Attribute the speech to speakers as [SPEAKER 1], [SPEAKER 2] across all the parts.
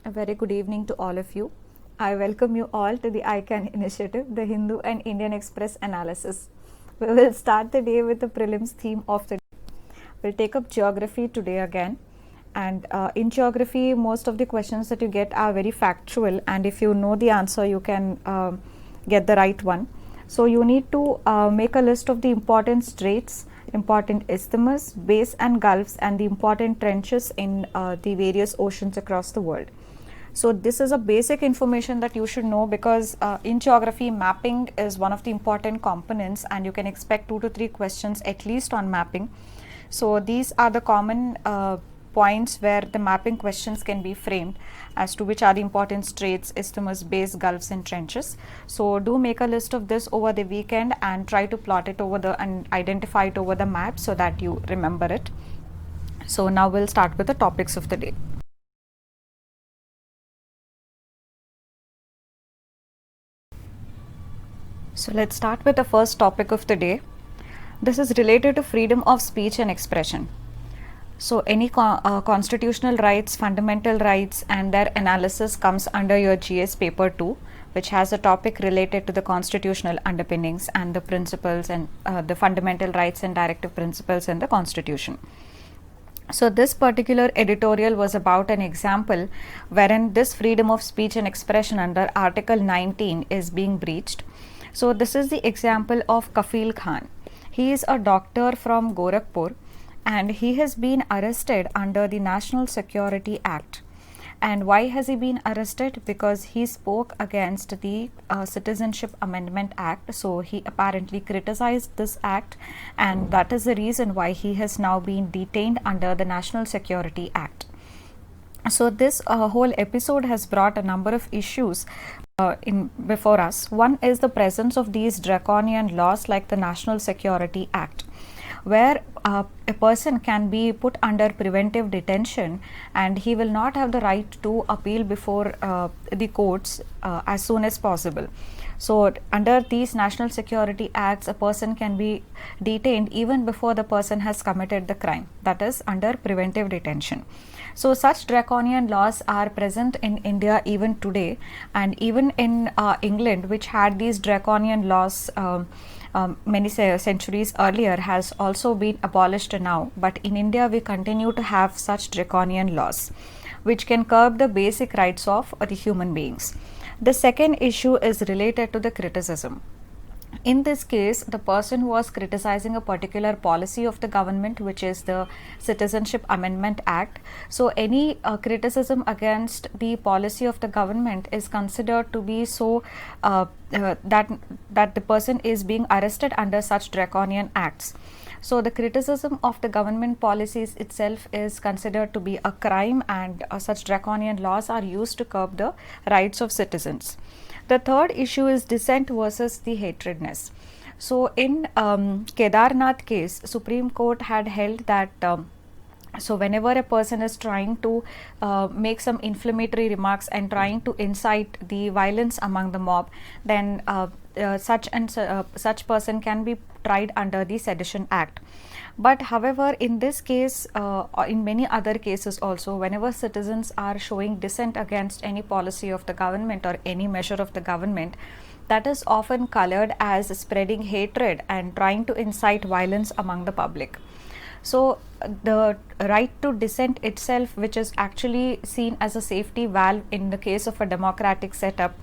[SPEAKER 1] A very good evening to all of you. I welcome you all to the ICANN initiative, the Hindu and Indian Express analysis. We will start the day with the prelims theme of the day. We'll take up geography today again. And in geography, most of the questions that you get are very factual, and if you know the answer, you can get the right one. So you need to make a list of the important straits, important isthmus, bays and gulfs, and the important trenches in the various oceans across the world. So this is a basic information that you should know, because in geography, mapping is one of the important components, and you can expect 2 to 3 questions at least on mapping. So these are the common points where the mapping questions can be framed as to which are the important straits, isthmus, bays, gulfs and trenches. So do make a list of this over the weekend and try to plot it over and identify it over the map so that you remember it. So now we'll start with the topics of the day. So let's start with the first topic of the day. This is related to freedom of speech and expression. So any constitutional rights, fundamental rights and their analysis comes under your GS paper 2, which has a topic related to the constitutional underpinnings and the principles and the fundamental rights and directive principles in the constitution. So this particular editorial was about an example wherein this freedom of speech and expression under Article 19 is being breached. So this is the example of Kafil Khan. He is a doctor from Gorakhpur, and he has been arrested under the National Security Act. And why has he been arrested? Because he spoke against the Citizenship Amendment Act. So he apparently criticized this act, and that is the reason why he has now been detained under the National Security Act. So this whole episode has brought a number of issues before us. One is the presence of these draconian laws like the National Security Act, where a person can be put under preventive detention and he will not have the right to appeal before the courts as soon as possible. So under these National Security Acts, a person can be detained even before the person has committed the crime, that is under preventive detention. So such draconian laws are present in India even today, and even in England, which had these draconian laws many centuries earlier, has also been abolished now. But in India, we continue to have such draconian laws which can curb the basic rights of the human beings. The second issue is related to the criticism. In this case, the person who was criticizing a particular policy of the government, which is the Citizenship Amendment Act. So any criticism against the policy of the government is considered to be so that the person is being arrested under such draconian acts. So the criticism of the government policies itself is considered to be a crime, and such draconian laws are used to curb the rights of citizens. The third issue is dissent versus the hatredness. So in Kedarnath case, Supreme Court had held that so whenever a person is trying to make some inflammatory remarks and trying to incite the violence among the mob, then such person can be tried under the Sedition Act. But however, in this case, in many other cases also, whenever citizens are showing dissent against any policy of the government or any measure of the government, that is often colored as spreading hatred and trying to incite violence among the public. So the right to dissent itself, which is actually seen as a safety valve in the case of a democratic setup,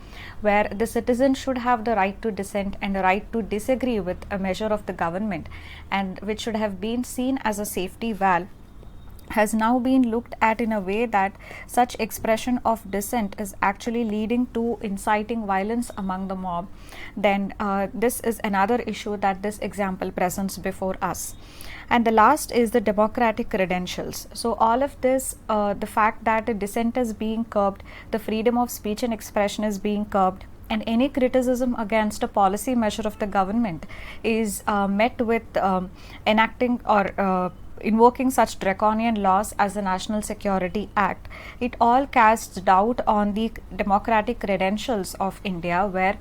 [SPEAKER 1] where the citizen should have the right to dissent and the right to disagree with a measure of the government, and which should have been seen as a safety valve, has now been looked at in a way that such expression of dissent is actually leading to inciting violence among the mob. Then this is another issue that this example presents before us. And the last is the democratic credentials. So all of this, the fact that dissent is being curbed, the freedom of speech and expression is being curbed, and any criticism against a policy measure of the government is met with enacting or invoking such draconian laws as the National Security Act, it all casts doubt on the democratic credentials of India, where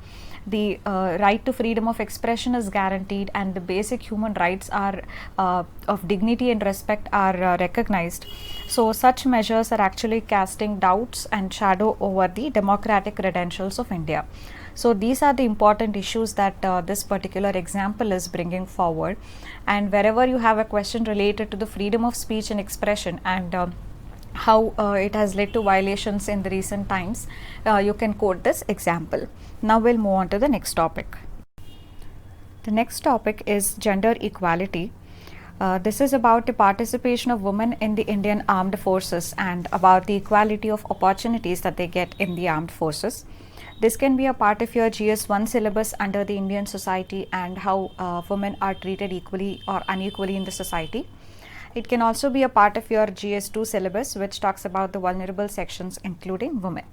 [SPEAKER 1] the right to freedom of expression is guaranteed and the basic human rights are of dignity and respect are recognized. So such measures are actually casting doubts and shadow over the democratic credentials of India. So these are the important issues that this particular example is bringing forward, and wherever you have a question related to the freedom of speech and expression and how it has led to violations in the recent times, you can quote this example. Now we'll move on to the next topic. The next topic is gender equality. This is about the participation of women in the Indian Armed Forces and about the equality of opportunities that they get in the armed forces. This can be a part of your GS1 syllabus under the Indian society and how women are treated equally or unequally in the society. It can also be a part of your GS2 syllabus, which talks about the vulnerable sections including women.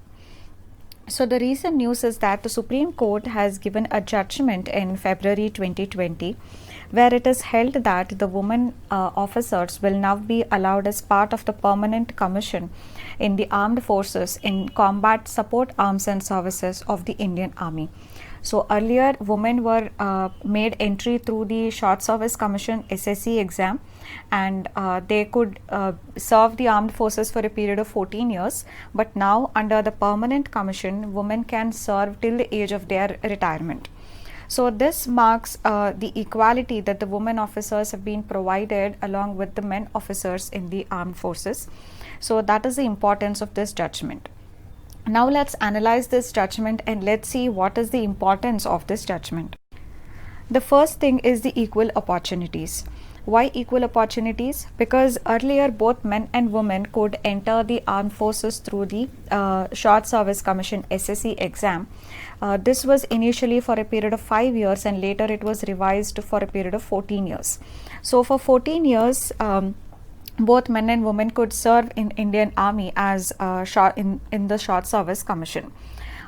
[SPEAKER 1] So the recent news is that the Supreme Court has given a judgment in February 2020 where it is held that the women officers will now be allowed as part of the permanent commission in the armed forces in combat support arms and services of the Indian Army. So earlier women were made entry through the Short Service Commission SSC exam, and they could serve the armed forces for a period of 14 years, but now under the permanent commission women can serve till the age of their retirement. So this marks the equality that the women officers have been provided along with the men officers in the armed forces. So that is the importance of this judgment. Now let's analyze this judgment and let's see what is the importance of this judgment. The first thing is the equal opportunities. Why equal opportunities? Because earlier both men and women could enter the armed forces through the Short Service Commission SSC exam. This was initially for a period of 5 years and later it was revised for a period of 14 years. So for 14 years, both men and women could serve in Indian Army as in the Short Service Commission.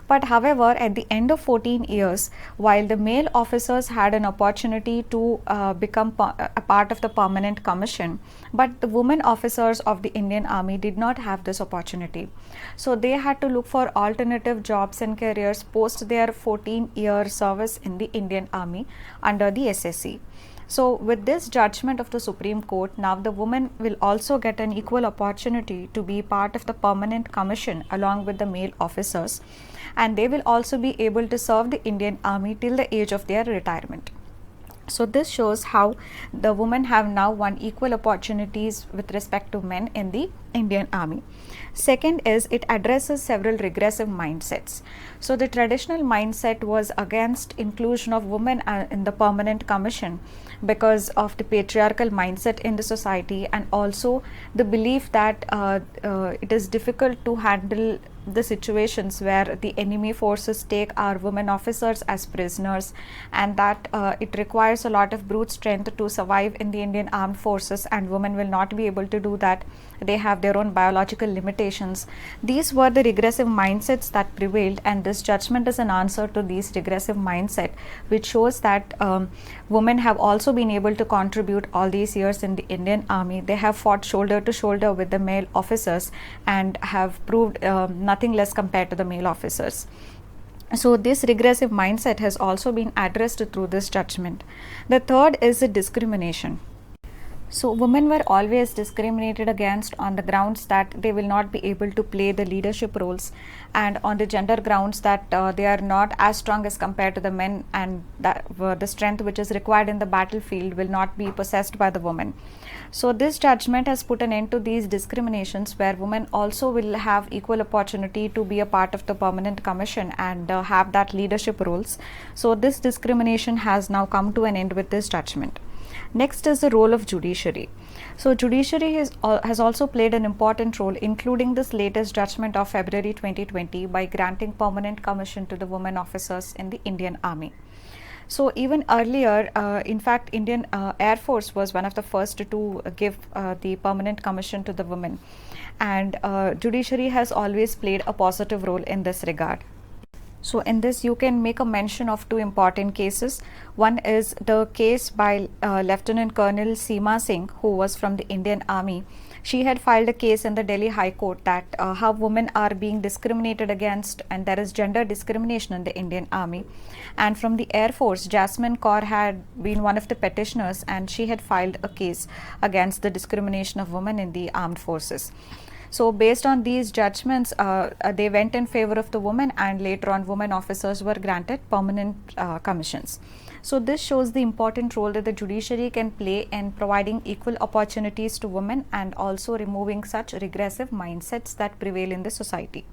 [SPEAKER 1] But however, at the end of 14 years, while the male officers had an opportunity to become a part of the permanent commission, but the women officers of the Indian Army did not have this opportunity. So they had to look for alternative jobs and careers post their 14-year service in the Indian Army under the SSC. So with this judgment of the Supreme Court, now the women will also get an equal opportunity to be part of the permanent commission along with the male officers, and they will also be able to serve the Indian Army till the age of their retirement. So this shows how the women have now won equal opportunities with respect to men in the Indian Army. Second is it addresses several regressive mindsets. So the traditional mindset was against inclusion of women in the permanent commission because of the patriarchal mindset in the society, and also the belief that it is difficult to handle the situations where the enemy forces take our women officers as prisoners, and that it requires a lot of brute strength to survive in the Indian Armed Forces, and women will not be able to do that. They have their own biological limitations. These were the regressive mindsets that prevailed, and this judgment is an answer to these regressive mindset, which shows that women have also been able to contribute all these years in the Indian Army. They have fought shoulder to shoulder with the male officers and have proved nothing less compared to the male officers. So this regressive mindset has also been addressed through this judgment. The third is the discrimination. So women were always discriminated against on the grounds that they will not be able to play the leadership roles, and on the gender grounds that they are not as strong as compared to the men, and that the strength which is required in the battlefield will not be possessed by the women. So this judgment has put an end to these discriminations, where women also will have equal opportunity to be a part of the permanent commission and have that leadership roles. So this discrimination has now come to an end with this judgment. Next is the role of judiciary. So judiciary has also played an important role, including this latest judgment of February 2020 by granting permanent commission to the women officers in the Indian Army. So even earlier, in fact, Indian Air Force was one of the first to give the permanent commission to the women, and judiciary has always played a positive role in this regard. So in this, you can make a mention of two important cases. One is the case by Lieutenant Colonel Seema Singh, who was from the Indian Army. She had filed a case in the Delhi High Court that how women are being discriminated against, and there is gender discrimination in the Indian Army. And from the Air Force, Jasmine Kaur had been one of the petitioners, and she had filed a case against the discrimination of women in the armed forces. So based on these judgments, they went in favor of the women, and later on women officers were granted permanent commissions. So this shows the important role that the judiciary can play in providing equal opportunities to women and also removing such regressive mindsets that prevail in the society.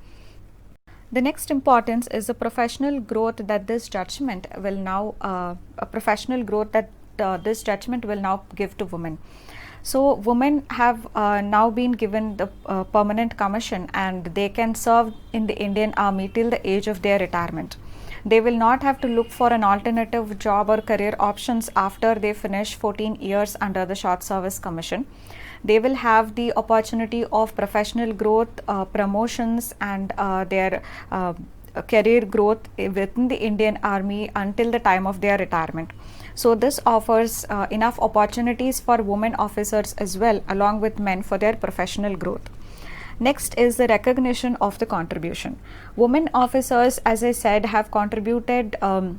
[SPEAKER 1] The next importance is the professional growth that this judgment will now this judgment will now give to women. So women have now been given the permanent commission, and they can serve in the Indian Army till the age of their retirement. They will not have to look for an alternative job or career options after they finish 14 years under the Short Service Commission. They will have the opportunity of professional growth, promotions, and their career growth within the Indian Army until the time of their retirement. So this offers enough opportunities for women officers as well, along with men, for their professional growth. Next is the recognition of the contribution. Women officers, as I said, have contributed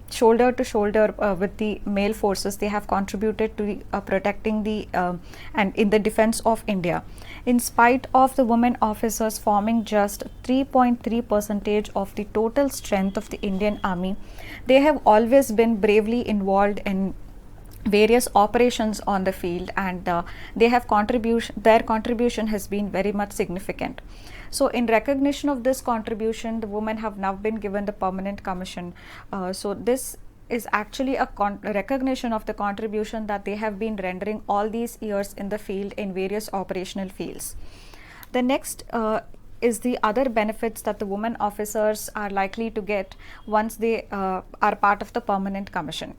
[SPEAKER 1] shoulder to shoulder with the male forces. They have contributed to the, protecting the and in the defense of India. In spite of the women officers forming just 3.3% of the total strength of the Indian Army, they have always been bravely involved in various operations on the field, and their contribution has been very much significant. So in recognition of this contribution, the women have now been given the permanent commission. So this is actually a recognition of the contribution that they have been rendering all these years in the field in various operational fields. The next is the other benefits that the women officers are likely to get once they are part of the permanent commission.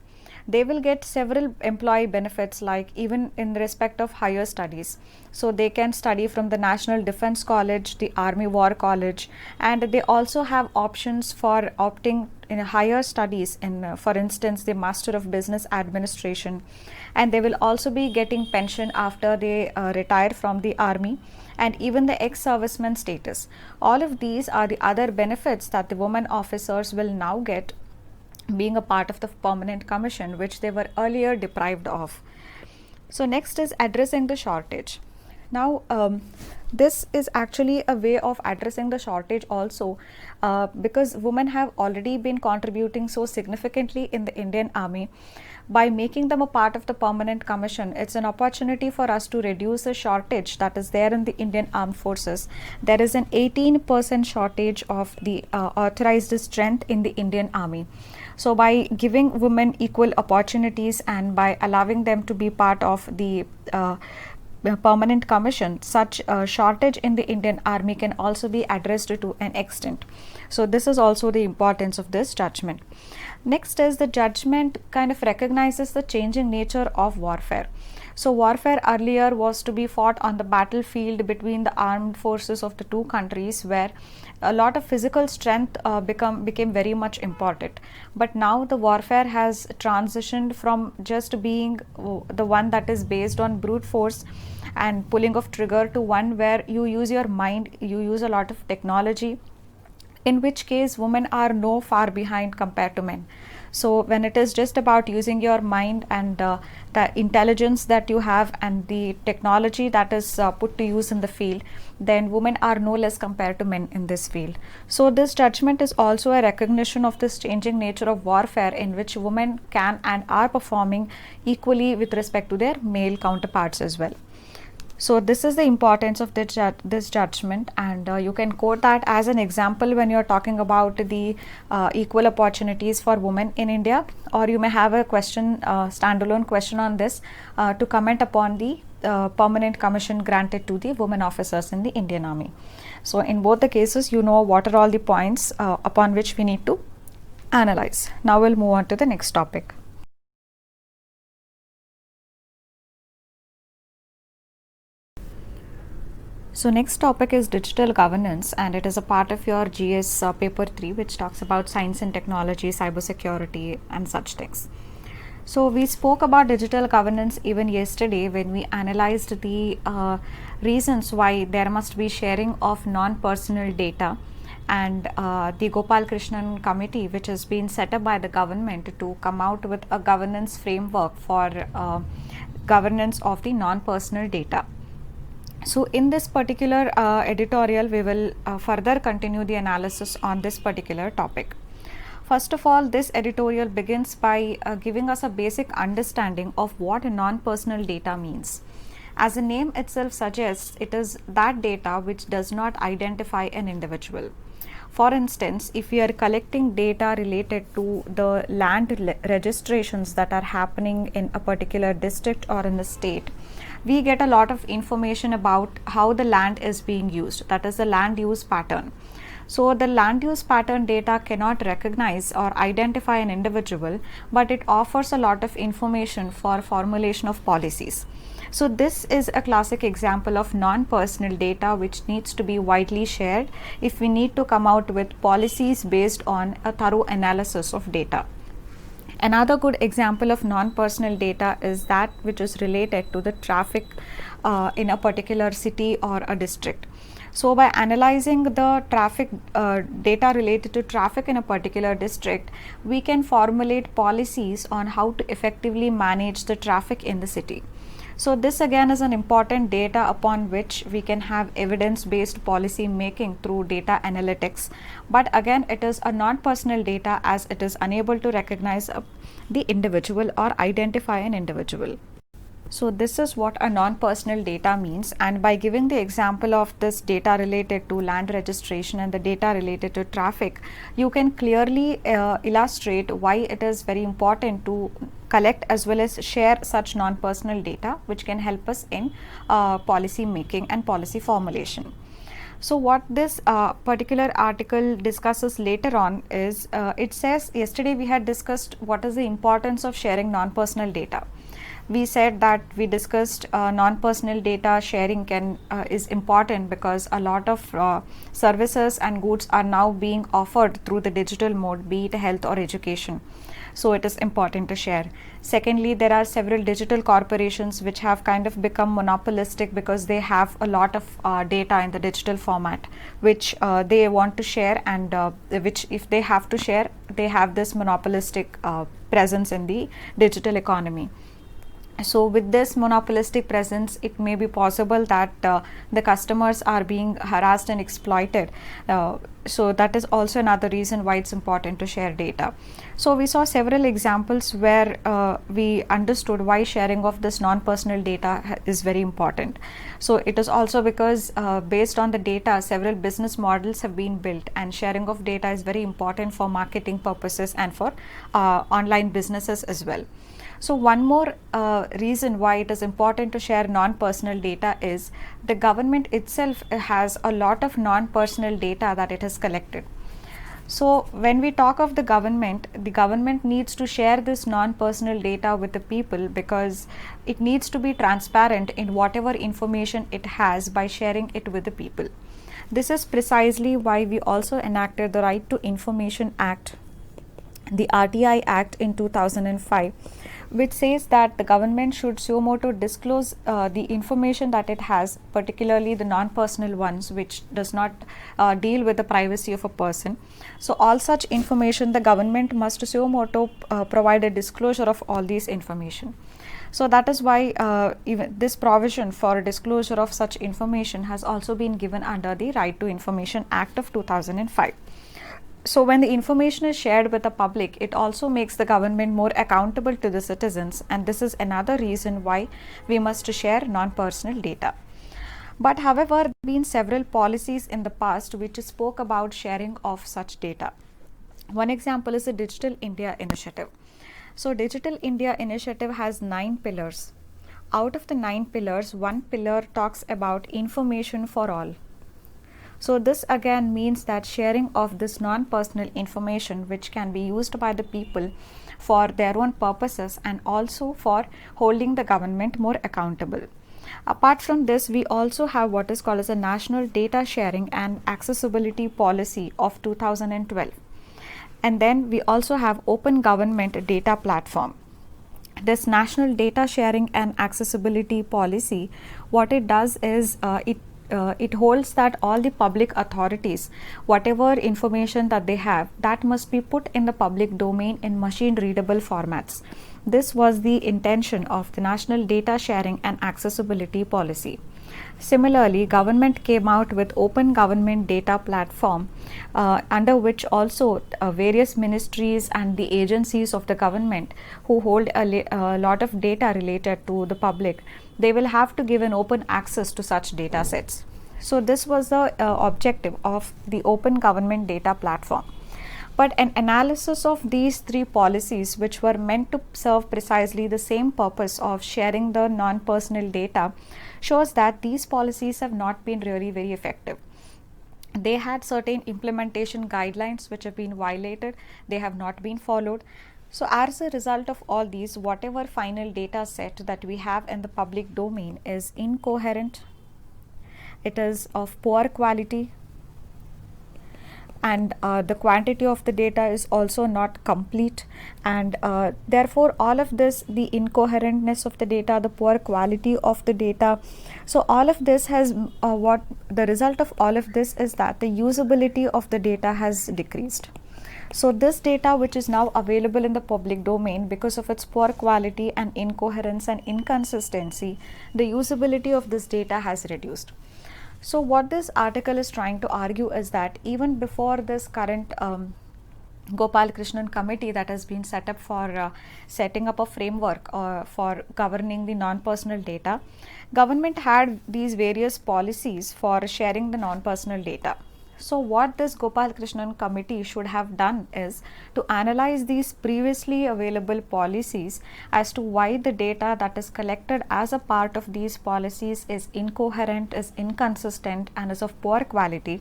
[SPEAKER 1] They will get several employee benefits, like even in respect of higher studies. So they can study from the National Defense College, the Army War College, and they also have options for opting in higher studies in, for instance, the Master of Business Administration. And they will also be getting pension after they retire from the Army, and even the ex-serviceman status. All of these are the other benefits that the women officers will now get, being a part of the permanent commission, which they were earlier deprived of. So next is addressing the shortage. Now this is actually a way of addressing the shortage also, because women have already been contributing so significantly in the Indian Army. By making them a part of the permanent commission, it's an opportunity for us to reduce the shortage that is there in the Indian Armed Forces. There is an 18% shortage of the authorized strength in the Indian Army. So by giving women equal opportunities and by allowing them to be part of the permanent commission, such shortage in the Indian Army can also be addressed to an extent. So this is also the importance of this judgment. Next is the judgment kind of recognizes the changing nature of warfare. So warfare earlier was to be fought on the battlefield between the armed forces of the two countries, where a lot of physical strength became very much important. But now the warfare has transitioned from just being the one that is based on brute force and pulling of trigger to one where you use your mind, you use a lot of technology, in which case women are no far behind compared to men. So when it is just about using your mind and the intelligence that you have and the technology that is put to use in the field, then women are no less compared to men in this field. So this judgment is also a recognition of this changing nature of warfare, in which women can and are performing equally with respect to their male counterparts as well. So this is the importance of this judgment, and you can quote that as an example when you are talking about the equal opportunities for women in India, or you may have a question, standalone question on this to comment upon the permanent commission granted to the women officers in the Indian Army. So in both the cases, you know what are all the points upon which we need to analyze. Now we'll move on to the next topic. So next topic is digital governance, and it is a part of your GS paper 3, which talks about science and technology, cybersecurity, and such things. So we spoke about digital governance even yesterday when we analyzed the reasons why there must be sharing of non-personal data, and the Gopal Krishnan committee, which has been set up by the government to come out with a governance framework for governance of the non-personal data. So in this particular editorial, we will further continue the analysis on this particular topic. First of all, this editorial begins by giving us a basic understanding of what non-personal data means. As the name itself suggests, it is that data which does not identify an individual. For instance, if we are collecting data related to the land registrations that are happening in a particular district or in the state, we get a lot of information about how the land is being used, that is the land use pattern. So the land use pattern data cannot recognize or identify an individual, but it offers a lot of information for formulation of policies. So this is a classic example of non-personal data which needs to be widely shared if we need to come out with policies based on a thorough analysis of data. Another good example of non-personal data is that which is related to the traffic in a particular city or a district. So by analyzing the traffic data related to traffic in a particular district, we can formulate policies on how to effectively manage the traffic in the city. So this again is an important data upon which we can have evidence-based policy making through data analytics. But again, it is a non-personal data as it is unable to recognize the individual or identify an individual. So this is what a non-personal data means, and by giving the example of this data related to land registration and the data related to traffic, you can clearly illustrate why it is very important to collect as well as share such non-personal data which can help us in policy making and policy formulation. So what this particular article discusses later on is, it says yesterday we had discussed what is the importance of sharing non-personal data. We said that we discussed non-personal data sharing is important because a lot of services and goods are now being offered through the digital mode, be it health or education. So it is important to share. Secondly, there are several digital corporations which have kind of become monopolistic because they have a lot of data in the digital format which they want to share, and which if they have to share, they have this monopolistic presence in the digital economy. So with this monopolistic presence, it may be possible that the customers are being harassed and exploited. So that is also another reason why it's important to share data. So we saw several examples where we understood why sharing of this non-personal data is very important. So it is also because based on the data, several business models have been built, and sharing of data is very important for marketing purposes and for online businesses as well. So one more reason why it is important to share non-personal data is the government itself has a lot of non-personal data that it has collected. So when we talk of the government needs to share this non-personal data with the people because it needs to be transparent in whatever information it has by sharing it with the people. This is precisely why we also enacted the Right to Information Act, the RTI Act in 2005, which says that the government should suo motu disclose the information that it has, particularly the non-personal ones which does not deal with the privacy of a person. So all such information the government must suo motu provide a disclosure of all these information. So that is why even this provision for disclosure of such information has also been given under the Right to Information Act of 2005. So when the information is shared with the public, it also makes the government more accountable to the citizens, and this is another reason why we must share non-personal data. But however, there have been several policies in the past which spoke about sharing of such data. One example is the Digital India Initiative. So Digital India Initiative has 9 pillars. Out of the 9 pillars, one pillar talks about information for all. So this again means that sharing of this non-personal information which can be used by the people for their own purposes and also for holding the government more accountable. Apart from this, we also have what is called as a National Data Sharing and Accessibility Policy of 2012. And then we also have Open Government Data Platform. This National Data Sharing and Accessibility Policy, what it does is it holds that all the public authorities, whatever information that they have, that must be put in the public domain in machine readable formats. This was the intention of the National Data Sharing and Accessibility Policy. Similarly, government came out with Open Government Data Platform, under which also various ministries and the agencies of the government who hold a lot of data related to the public, they will have to give an open access to such data sets. So this was the objective of the Open Government Data Platform. But an analysis of these three policies, which were meant to serve precisely the same purpose of sharing the non-personal data, shows that these policies have not been really very effective. They had certain implementation guidelines which have been violated, they have not been followed. So as a result of all these, whatever final data set that we have in the public domain is incoherent, it is of poor quality, and the quantity of the data is also not complete, and therefore all of this, the incoherentness of the data, the poor quality of the data, so all of this has what the result of all of this is that the usability of the data has decreased. So this data which is now available in the public domain, because of its poor quality and incoherence and inconsistency, the usability of this data has reduced. So what this article is trying to argue is that even before this current Gopal Krishnan committee that has been set up for setting up a framework for governing the non-personal data, government had these various policies for sharing the non-personal data. So what this Gopal Krishnan committee should have done is to analyze these previously available policies as to why the data that is collected as a part of these policies is incoherent, is inconsistent, and is of poor quality.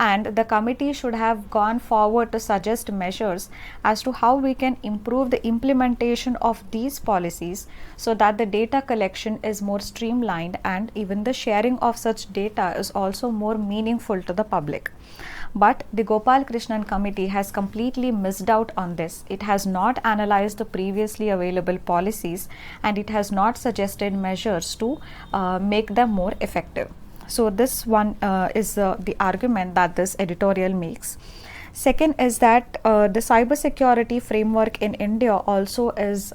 [SPEAKER 1] And the committee should have gone forward to suggest measures as to how we can improve the implementation of these policies so that the data collection is more streamlined and even the sharing of such data is also more meaningful to the public. But the Gopal Krishnan committee has completely missed out on this. It has not analyzed the previously available policies, and it has not suggested measures to make them more effective. So this one is the argument that this editorial makes. Second is that the cybersecurity framework in India also is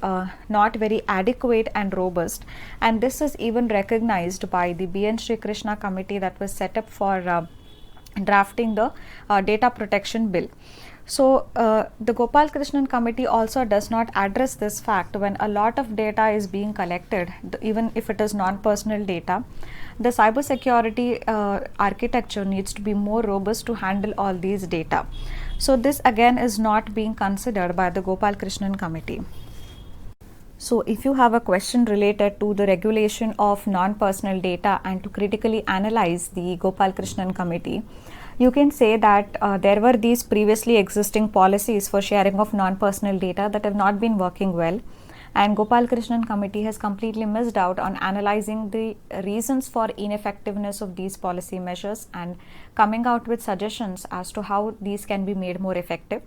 [SPEAKER 1] not very adequate and robust, and this is even recognized by the B.N. Sri Krishna committee that was set up for drafting the data protection bill. So the Gopal Krishnan committee also does not address this fact when a lot of data is being collected, even if it is non-personal data. The cybersecurity architecture needs to be more robust to handle all these data. So this again is not being considered by the Gopal Krishnan committee. So if you have a question related to the regulation of non-personal data and to critically analyze the Gopal Krishnan committee, you can say that there were these previously existing policies for sharing of non-personal data that have not been working well, and Gopal Krishnan committee has completely missed out on analyzing the reasons for ineffectiveness of these policy measures and coming out with suggestions as to how these can be made more effective.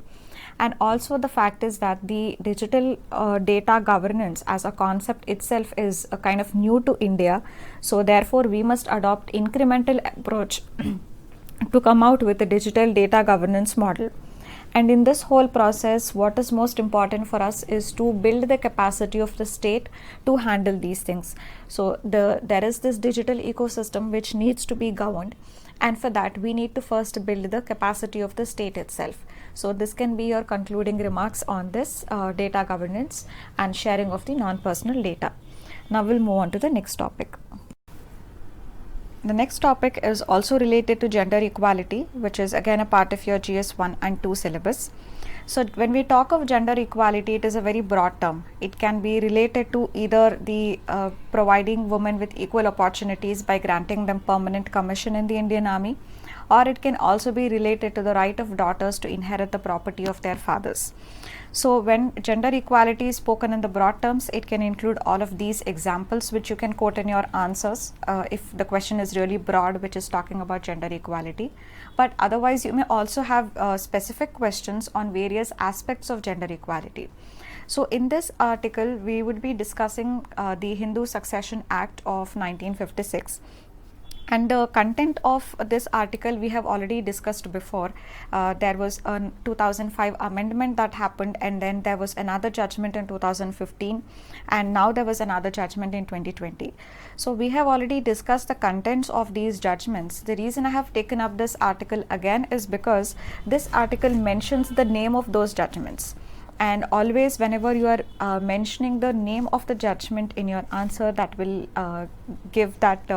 [SPEAKER 1] And also the fact is that the digital data governance as a concept itself is a kind of new to India, so therefore we must adopt incremental approach to come out with a digital data governance model. And in this whole process, what is most important for us is to build the capacity of the state to handle these things. So there is this digital ecosystem which needs to be governed, and for that we need to first build the capacity of the state itself. So this can be your concluding remarks on this data governance and sharing of the non-personal data. Now we'll move on to the next topic. The next topic is also related to gender equality, which is again a part of your GS 1 and 2 syllabus. So when we talk of gender equality, it is a very broad term. It can be related to either the providing women with equal opportunities by granting them permanent commission in the Indian Army, or it can also be related to the right of daughters to inherit the property of their fathers. So when gender equality is spoken in the broad terms, it can include all of these examples which you can quote in your answers if the question is really broad, which is talking about gender equality. But otherwise, you may also have specific questions on various aspects of gender equality. So in this article, we would be discussing the Hindu Succession Act of 1956. And the content of this article we have already discussed before. There was a 2005 amendment that happened, and then there was another judgment in 2015, and now there was another judgment in 2020. So we have already discussed the contents of these judgments. The reason I have taken up this article again is because this article mentions the name of those judgments. And always whenever you are mentioning the name of the judgment in your answer, that will give that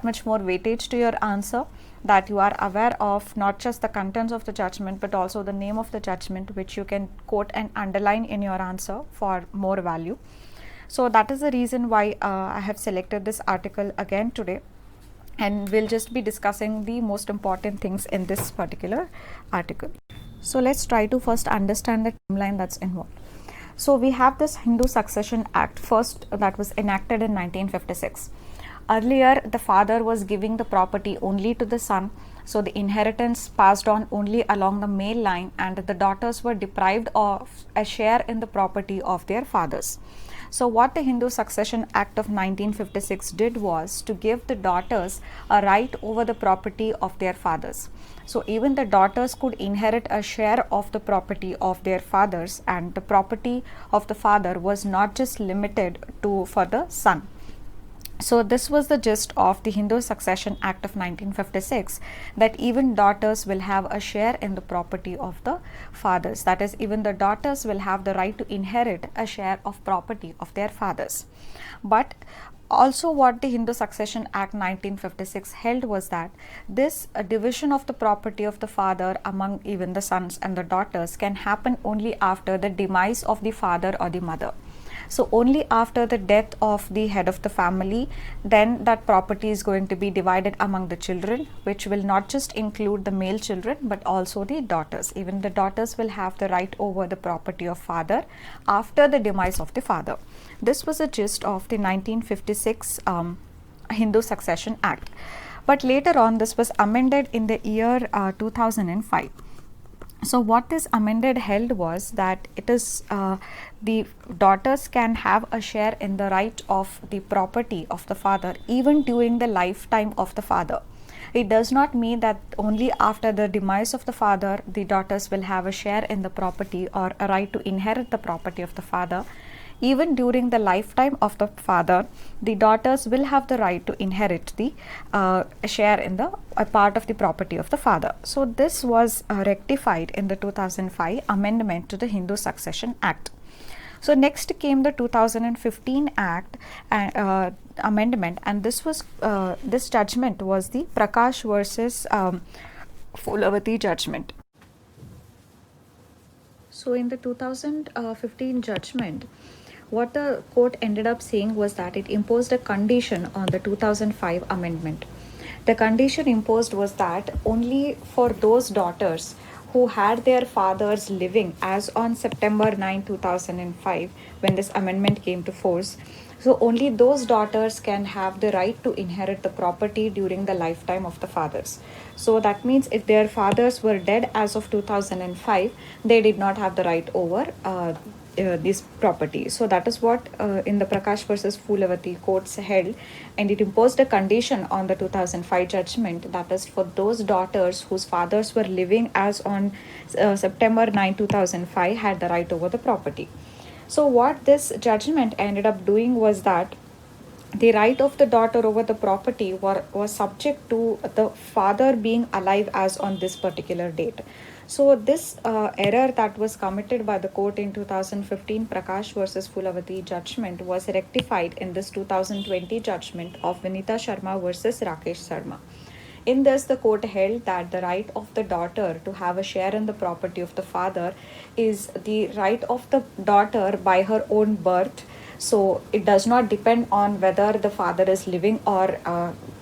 [SPEAKER 1] much more weightage to your answer, that you are aware of not just the contents of the judgment but also the name of the judgment, which you can quote and underline in your answer for more value. So that is the reason why I have selected this article again today, and we'll just be discussing the most important things in this particular article. So let's try to first understand the timeline that's involved. So we have this Hindu Succession Act first, that was enacted in 1956. Earlier, the father was giving the property only to the son, so the inheritance passed on only along the male line, and the daughters were deprived of a share in the property of their fathers. So what the Hindu Succession Act of 1956 did was to give the daughters a right over the property of their fathers. So even the daughters could inherit a share of the property of their fathers, and the property of the father was not just limited to for the son. So this was the gist of the Hindu Succession Act of 1956, that even daughters will have a share in the property of the fathers. That is, even the daughters will have the right to inherit a share of property of their fathers. But also what the Hindu Succession Act 1956 held was that this division of the property of the father among even the sons and the daughters can happen only after the demise of the father or the mother. So only after the death of the head of the family, then that property is going to be divided among the children, which will not just include the male children but also the daughters. Even the daughters will have the right over the property of father after the demise of the father. This was the gist of the 1956 Hindu Succession Act. But later on, this was amended in the year 2005. So what this amended held was that it is the daughters can have a share in the right of the property of the father even during the lifetime of the father. It does not mean that only after the demise of the father the daughters will have a share in the property or a right to inherit the property of the father. Even during the lifetime of the father, the daughters will have the right to inherit the share in the a part of the property of the father. So this was rectified in the 2005 amendment to the Hindu Succession Act. So next came the 2015 Act amendment, and this judgment was the Prakash versus Phulavati judgment. So in the 2015 judgment, what the court ended up saying was that it imposed a condition on the 2005 amendment. The condition imposed was that only for those daughters who had their fathers living as on September 9, 2005, when this amendment came to force, so only those daughters can have the right to inherit the property during the lifetime of the fathers. So that means if their fathers were dead as of 2005, they did not have the right over this property. So that is what in the Prakash versus Phulavati courts held, and it imposed a condition on the 2005 judgment, that is for those daughters whose fathers were living as on September 9, 2005 had the right over the property. So what this judgment ended up doing was that the right of the daughter over the property was subject to the father being alive as on this particular date. So this error that was committed by the court in 2015 Prakash versus Phulavati judgment was rectified in this 2020 judgment of Vinita Sharma versus Rakesh Sharma. In this, the court held that the right of the daughter to have a share in the property of the father is the right of the daughter by her own birth, So it does not depend on whether the father is living or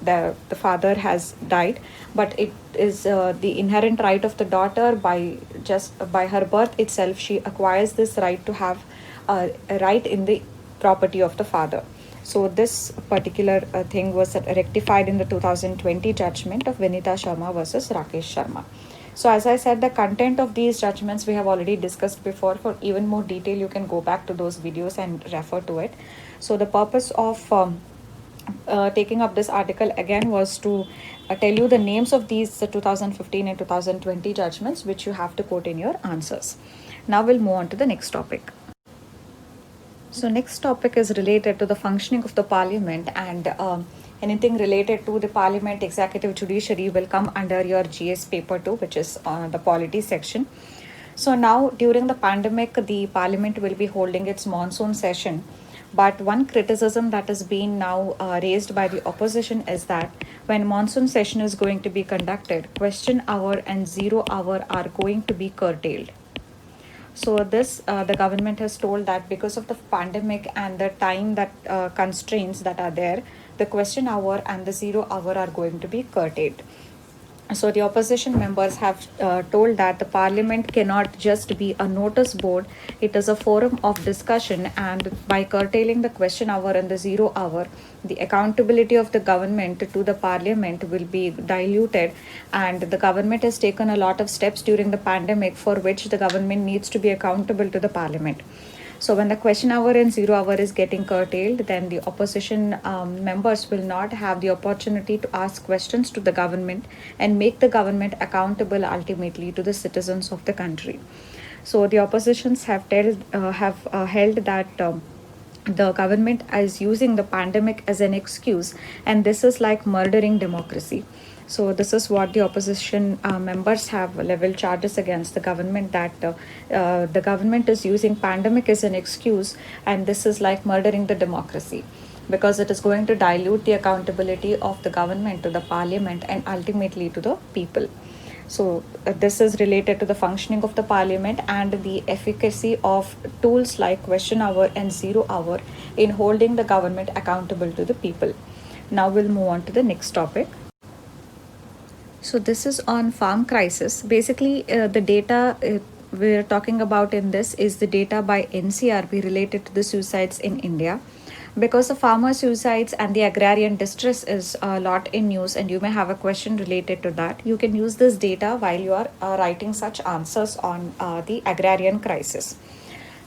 [SPEAKER 1] the father has died, but it is the inherent right of the daughter. By just by her birth itself, she acquires this right to have a right in the property of the father. So this particular thing was rectified in the 2020 judgment of Vinita Sharma versus Rakesh Sharma. So as I said, the content of these judgments we have already discussed before. For even more detail, you can go back to those videos and refer to it. So the purpose of taking up this article again was to tell you the names of these 2015 and 2020 judgments, which you have to quote in your answers. Now we'll move on to the next topic. So next topic is related to the functioning of the parliament, and anything related to the parliament, executive, judiciary will come under your GS paper 2, which is the polity section. So now during the pandemic, the parliament will be holding its monsoon session. But one criticism that has been now raised by the opposition is that when monsoon session is going to be conducted, question hour and 0 hour are going to be curtailed. So this, the government has told that because of the pandemic and the time that constraints that are there, the question hour and the 0 hour are going to be curtailed. So the opposition members have told that the parliament cannot just be a notice board. It is a forum of discussion, and by curtailing the question hour and the 0 hour, the accountability of the government to the parliament will be diluted. And the government has taken a lot of steps during the pandemic for which the government needs to be accountable to the parliament. So when the question hour and 0 hour is getting curtailed, then the opposition members will not have the opportunity to ask questions to the government and make the government accountable ultimately to the citizens of the country. So the oppositions have held that the government is using the pandemic as an excuse, and this is like murdering democracy. So this is what the opposition members have leveled charges against the government, that the government is using pandemic as an excuse, and this is like murdering the democracy, because it is going to dilute the accountability of the government to the parliament and ultimately to the people. So this is related to the functioning of the parliament and the efficacy of tools like question hour and 0 hour in holding the government accountable to the people. Now we'll move on to the next topic. So this is on farm crisis. Basically, the data we're talking about in this is the data by NCRB related to the suicides in India. Because the farmer suicides and the agrarian distress is a lot in news, and you may have a question related to that, you can use this data while you are writing such answers on the agrarian crisis.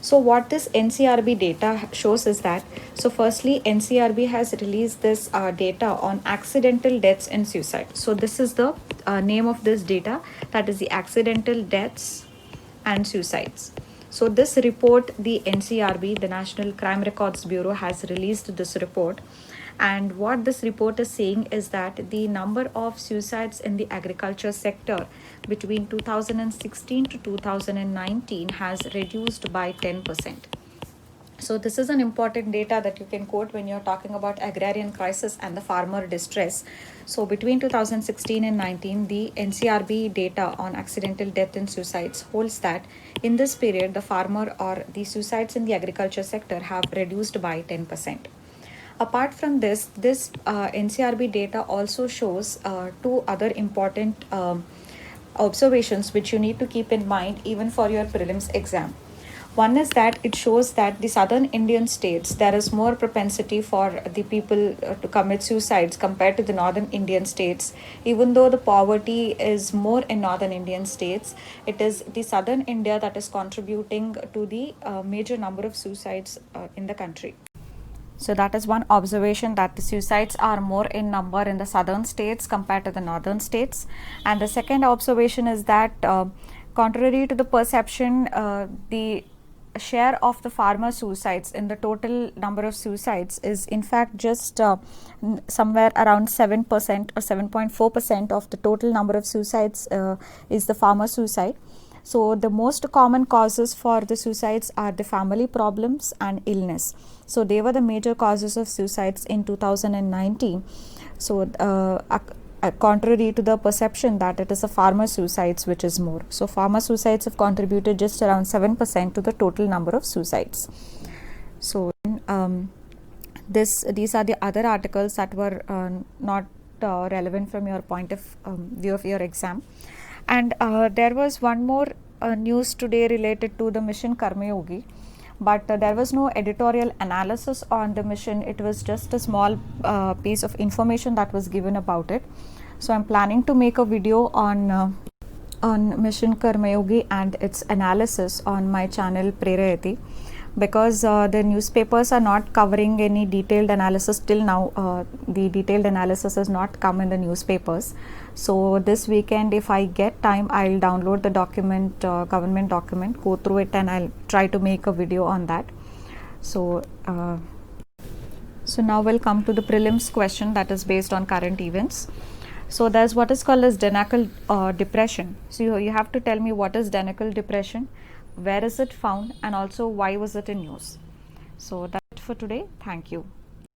[SPEAKER 1] So what this NCRB data shows is that, so firstly, NCRB has released this data on accidental deaths and suicide. So this is the name of this data, that is the accidental deaths and suicides. So this report, the NCRB, the National Crime Records Bureau, has released this report. And what this report is saying is that the number of suicides in the agriculture sector between 2016 to 2019 has reduced by 10%. So this is an important data that you can quote when you're talking about agrarian crisis and the farmer distress. So between 2016 and 19, the NCRB data on accidental death and suicides holds that in this period, the farmer or the suicides in the agriculture sector have reduced by 10%. Apart from this, NCRB data also shows two other important observations which you need to keep in mind even for your prelims exam. One is that it shows that the southern Indian states, there is more propensity for the people to commit suicides compared to the northern Indian states. Even though the poverty is more in northern Indian states, it is the southern India that is contributing to the major number of suicides in the country. So that is one observation, that the suicides are more in number in the southern states compared to the northern states. And the second observation is that contrary to the perception, the share of the farmer suicides in the total number of suicides is in fact just somewhere around 7% or 7.4% of the total number of suicides is the farmer suicide. So the most common causes for the suicides are the family problems and illness. So they were the major causes of suicides in 2019. So contrary to the perception that it is a farmer suicides which is more. So farmer suicides have contributed just around 7% to the total number of suicides. So these are the other articles that were not relevant from your point of view of your exam. And there was one more news today related to the mission Karmayogi, but there was no editorial analysis on the mission. It was just a small piece of information that was given about it. So I'm planning to make a video on mission Karmayogi and its analysis on my channel Prerayati, because the newspapers are not covering any detailed analysis till now. The detailed analysis has not come in the newspapers. So this weekend, if I get time, I'll download the document, government document, go through it, and I'll try to make a video on that. So now we'll come to the prelims question that is based on current events. So there's what is called as Danakil depression. So you have to tell me what is Danakil depression, where is it found, and also why was it in news. So that's it for today. Thank you.